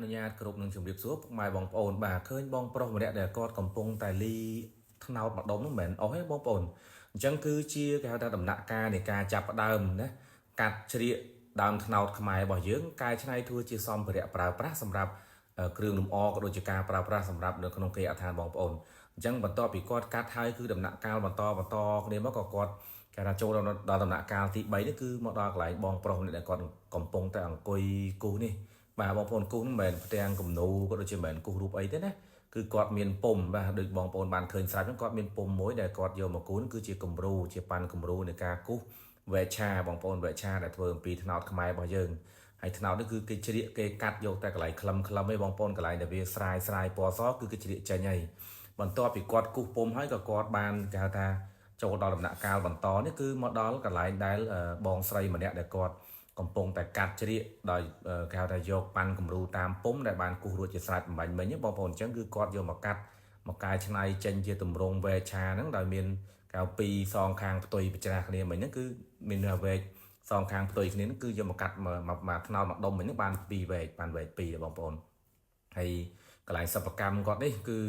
នុញ្ញាតគ្រប់នឹងជំរាបសួរពុកម៉ែបងប្អូនបាទឃើញបងប្រុសម្នាក់ដែលគាត់កំពុងតែលីថ្នោតម្ដុំនោះមិនមែនអស់ទេបងប្អូនអញ្ចឹងគឺជាគេហៅថាដំណាក់កាលនៃការចាប់ផ្ដើមណាកាត់ជ្រៀកដើមថ្នោតខ្មែររបស់យើងកែច្នៃធ្វើជាសម្ភារៈប្រើប្រាស់សម្រាប់គ្រឿងលម្អក៏ដូចជាការប្រើប្រាស់សម្រាប់នៅក្នុងគេអដ្ឋានបងប្អូនអញ្ចឹងបន្ទាប់ពីគាត់កាត់ហើយគឺដំណាក់កាលបន្តគ្នាមកក៏គាត់គេថាចូលដល់ដំណាក់កាលទី3នេះគឺមកដល់កន្លែងបងប្រុសម្នាក់ដែលគាត់កំពុងតែអង្គុយគូសនេះបាទបងប្អូនគូសមិនមែនផ្ទាំងគំនូក៏ដូចជាមិនមែនគូសរូបអីទេណាគឺគាត់មានពុំបាទដូចបងប្អូនបានឃើញស្រាប់ហ្នឹងគាត់មានពុំមួយដែលគាត់យកមកគូសគឺជាគំរូជាប៉ាន់គំរូនៃការគូសវែកឆាបងប្អូនវែកឆាដែលធ្វើអំពីថ្នោតខ្មែររបស់យើងហើយថ្នោតនេះគឺគេជ្រៀកគេកាត់យកតែកន្លែងខ្លឹមឯងបងប្អូនកន្លែងដែលវាស្រាយពណ៌សគឺគេជ្រៀកចេញហើយបន្ទាប់ពីគាត់គូសពុំហើយក៏គាត់បានគេហៅថាចូលដល់ដំណាក់កាលបន្តនេះគឺមកដល់កន្លែងដែលបងស្រីម្នាក់ដែលគាត់កំពុងតែកាត់ជ្រៀកដោយគេហៅថាយកប៉ាន់គំរូតាមពុំដែលបានគូសរួចជាស្រេចបំបញ្ញមិញបងប្អូនអញ្ចឹងគឺគាត់យកមកកាត់មកកែច្នៃចេញជាទម្រង់វែកឆាហ្នឹងដោយមានគេហៅពីរសងខាងផ្ទុយប្រច្រាស់គ្នាមិញហ្នឹងគឺមានវែកសងខាងផ្ទុយគ្នាហ្នឹងគឺយកមកកាត់មកថ្នោតមកដុំមិញហ្នឹងបានពីរវែកបានវែកពីរបងប្អូនហើយកន្លែងសិប្បកម្មគាត់នេះគឺ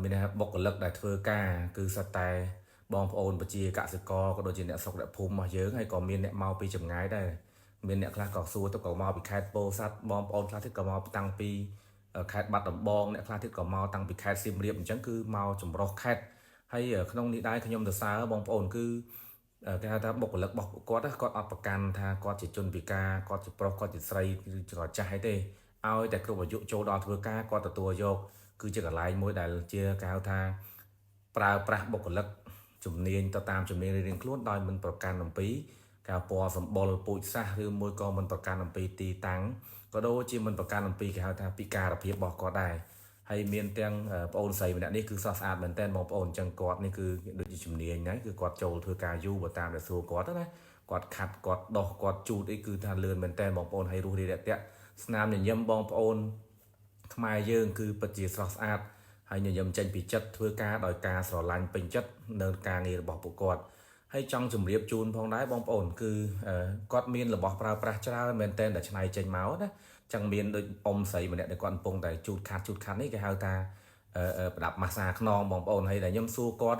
មានថាបុគ្គលិកដែលធ្វើការគឺសិតតែបងប្អូនប្រជាកសិករក៏ដូចជាអ្នកស្រុកអ្នកភូមិរបស់យើងហើយក៏មានអ្នកមកពីចម្ងាយដែរមានអ្នកខ្លះក៏សួរទៅក៏មកពីខេត្តពោធិ៍សាត់បងប្អូនខ្លះទៀតក៏មកតាំងពីខេត្តបាត់ដំបងអ្នកខ្លះទៀតក៏មកតាំងពីខេត្តសៀមរាបអញ្ចឹងគឺមកចម្រុះខេត្តហើយក្នុងនេះដែរខ្ញុំទៅសើបងប្អូនគឺគេហៅថាបុគ្គលិករបស់គាត់អត់ប្រកាន់ថាគាត់ជាជនពិការគាត់ជាប្រុសគាត់ជាស្រីគឺជាចាស់អីទេឲ្យតែគ្រប់អាយុចូលដល់ធ្វើការគាត់ទទួលយកគឺជាកន្លែងមួយដែលជាគេហៅថាប្រើប្រាស់បុគ្គលិកជំនាញទៅតាមជំនាញរៀងៗខ្លួនដោយមិនប្រកាន់អំពីការពណ៌សម្បុរពូជសាសឬមួយក៏មិនប្រកាន់អំពីទីតាំងក៏ដូចជាមិនប្រកាន់អំពីគេហៅថាពិការភាពរបស់គាត់ដែរហើយមានទាំងប្អូនស្រីម្នាក់នេះគឺស្រស់ស្អាតមែនតើបងប្អូនអញ្ចឹងគាត់នេះគឺដូចជាជំនាញហ្នឹងគឺគាត់ចូលធ្វើការយូរបើតាមដែលសួរគាត់ណាគាត់ខាត់គាត់ដោះគាត់ជូតអីគឺថាលឿនមែនតើបងប្អូនហើយរស់រាយរាក់ទាក់ស្នាមញញឹមបងប្អូនខ្មែរយើងគឺពិតជាស្រស់ស្អាតហើយញញឹមចេញពីចិត្តធ្វើការដោយការស្រឡាញ់ពេញចិត្តនៅការងាររបស់ពួកគាត់ហើយចង់ជម្រាបជូនផងដែរបងប្អូនគឺគាត់មានរបស់ប្រើប្រាស់ច្រើនមែនតើដែលច្នៃចេញមកណាចឹងមានដូចអ៊ំស្រីម្នាក់ដែលគាត់កំពុងតែជូតខាត់នេះគេហៅថាប្រដាប់ម៉ាសាខ្នងបងប្អូនហើយដែលខ្ញុំសួរគាត់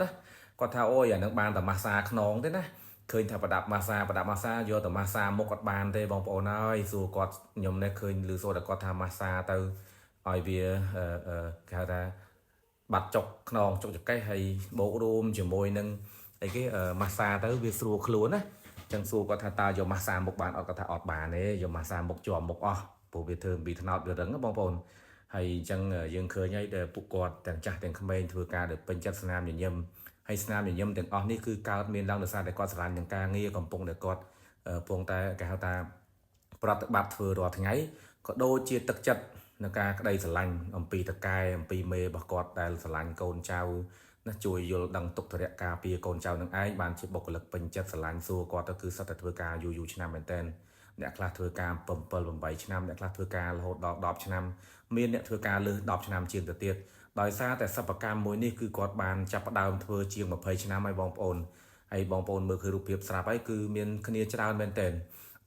គាត់ថាអូយអានឹងបានតែម៉ាសាខ្នងទេណាឃើញថាប្រដាប់ម៉ាសាយកតែម៉ាសាមុខគាត់បានទេបងប្អូនហើយសួរគាត់ខ្ញុំនេះឃើញឮសូរតែគាត់ថាម៉ាសាទៅឲ្យវាគេហៅថាបាត់ចុកខ្នងចុកចកេះហើយបូករួមជាមួយនឹងអីគេម៉ាសាទៅវាស្រួលខ្លួនណាចឹងសួរគាត់ថាតើយកម៉ាសាមុខបានអត់គាត់ថាអត់បានទេយកម៉ាសាមុខជាប់មុខអស់ព្រោះវាធ្វើពីថ្នោតវារឹងបងប្អូនហើយអញ្ចឹងយើងឃើញហើយដែលពួកគាត់ទាំងចាស់ទាំងក្មេងធ្វើការដោយពេញចិត្តស្នាមញញឹមហើយស្នាមញញឹមទាំងអស់នេះគឺកើតមានឡើងដោយសារតែគាត់ស្រឡាញ់នឹងការងារកំពុងតែគាត់កំពុងតែគេហៅថាប្រតិបត្តិធ្វើរាល់ថ្ងៃក៏ដូចជាទឹកចិត្តនឹងការក្តីស្រឡាញ់អំពីតកែអំពីមេរបស់គាត់ដែលស្រឡាញ់កូនចៅណាជួយយល់ដឹងទុកធរៈការពារកូនចៅនឹងឯងបានជាបុគ្គលិកពេញចិត្តស្រឡាញ់សួរគាត់ទៅគឺសិតតែធ្វើការយូរឆ្នាំមែនតើអ្នកខ្លះធ្វើការ7 8ឆ្នាំអ្នកខ្លះធ្វើការរហូតដល់10ឆ្នាំមានអ្នកធ្វើការលើស10ឆ្នាំជាងទៅទៀតដោយសារតែសិប្បកម្មមួយនេះគឺគាត់បានចាប់ផ្ដើមធ្វើជាង20ឆ្នាំហើយបងប្អូនហើយបងប្អូនមើលឃើញរូបភាពស្រាប់ហើយគឺមានគ្នាច្រើនមែនតើ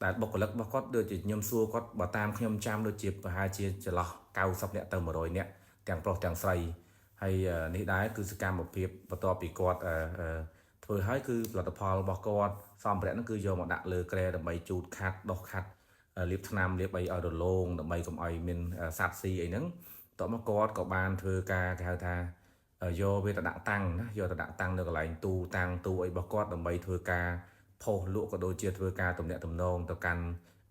ដែលបុគ្គលិករបស់គាត់ដូចជាខ្ញុំសួរគាត់បើតាមខ្ញុំចាំដូចជាប្រហែលជាចន្លោះ90នាក់ទៅ100នាក់ទាំងប្រុសទាំងស្រីហើយនេះដែរគឺសកម្មភាពបន្ទាប់ពីគាត់ធ្វើហើយគឺផលិតផលរបស់គាត់សម្ភារៈហ្នឹងគឺយកមកដាក់លើក្រែដើម្បីជូតខាត់ដុសខាត់លាបថ្នាំលាបអីឲ្យរលោងដើម្បីកុំឲ្យមានសត្វស៊ីអីហ្នឹងតោះមកគាត់ក៏បានធ្វើការគេហៅថាយកវាទៅដាក់តាំងណាយកទៅដាក់តាំងនៅកន្លែងទូតាំងទូអីរបស់គាត់ដើម្បីធ្វើការផុសលក់ក៏ដូចជាធ្វើការទំនាក់ទំនងទៅកាន់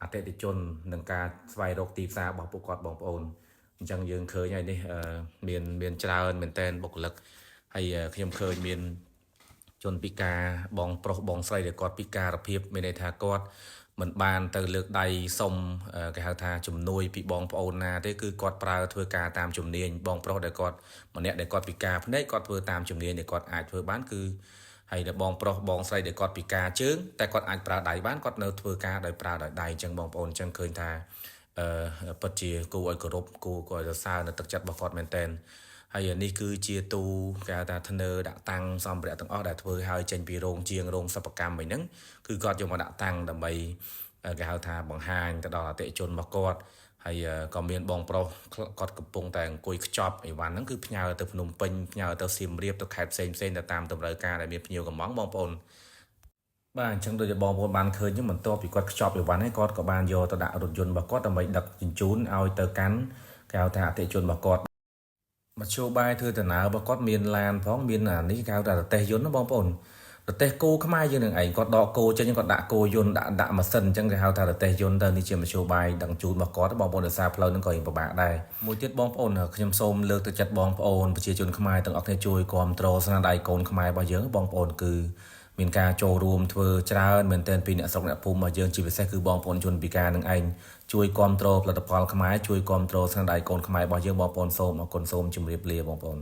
អតិថិជននិងការស្វែងរកទីផ្សាររបស់ពួកគាត់បងប្អូនអញ្ចឹងយើងឃើញហើយនេះមានច្រើនមែនតើបុគ្គលិកហើយខ្ញុំឃើញមានជនពិការបងប្រុសបងស្រីដែលគាត់ពិការភាពមានន័យថាគាត់មិនបានទៅលើកដៃសុំគេហៅថាជំនួយពីបងប្អូនណាទេគឺគាត់ប្រើធ្វើការតាមជំនាញបងប្រុសដែលគាត់ម្នាក់ដែលគាត់ពិការភ្នែកគាត់ធ្វើតាមជំនាញដែលគាត់អាចធ្វើបានគឺហើយដល់បងប្រុសបងស្រីដែលគាត់ពិការជើងតែគាត់អាចប្រើដៃបានគាត់នៅធ្វើការដោយប្រើដោយដៃអញ្ចឹងបងប្អូនអញ្ចឹងឃើញថាពិតជាគួរឲ្យគោរពគួរឲ្យសរសើរនៅទឹកចិត្តរបស់គាត់មែនតើហើយនេះគឺជាទូគេហៅថាធ្នើដាក់តាំងសម្ភារៈទាំងអស់ដែលធ្វើឲ្យចេញពីរោងជាងរោងសិប្បកម្មហ្នឹងគឺគាត់យកមកដាក់តាំងដើម្បីគេហៅថាបង្ហាញទៅដល់អតិថិជនរបស់គាត់ ហើយក៏មានបងប្រុសគាត់កំពុងតែអង្គុយខ្ចប់អីវ៉ាន់ហ្នឹងគឺផ្ញើទៅភ្នំពេញផ្ញើទៅសៀមរាបទៅខេត្តផ្សេងទៅតាមតម្រូវការដែលមានភ្ញៀវកំងបងប្អូនបាទអញ្ចឹងដូចជាបងប្អូនបានឃើញហ្នឹងបន្ទាប់ពីគាត់ខ្ចប់អីវ៉ាន់ហើយគាត់ក៏បានយកទៅដាក់រថយន្តរបស់គាត់ដើម្បីដឹកជញ្ជូនឲ្យទៅកាន់គេហៅថាអតិថិជនរបស់គាត់មធ្យោបាយធ្វើដំណើររបស់គាត់មានឡានផងមានអានេះគេហៅថារទេះយន្តណាបងប្អូនរទេះគោខ្មែរយើងនឹងឯងគាត់ដកគោចេញគាត់ដាក់គោយន្តដាក់ម៉ាស៊ីនអញ្ចឹងគេហៅថារទេះយន្តទៅនេះជាមធ្យោបាយដឹកជញ្ជូនរបស់គាត់បងប្អូនដោយសារផ្លូវហ្នឹងក៏ពិបាកដែរមួយទៀតបងប្អូនខ្ញុំសូមលើកទឹកចិត្តបងប្អូនប្រជាជនខ្មែរទាំងអស់គ្នាជួយគ្រប់គ្រងស្នាដៃកូនខ្មែររបស់យើងបងប្អូនគឺមានការចូលរួមធ្វើច្រើនមែនទែនពីអ្នកស្រុកអ្នកភូមិរបស់យើងជាពិសេសគឺបងប្អូនជនពិការនឹងឯងជួយគ្រប់គ្រងផលិតផលខ្មែរជួយគ្រប់គ្រងស្នាដៃកូនខ្មែររបស់យើងបងប្អូនសូមអរគុណសូមជម្រាបលាបងប្អូន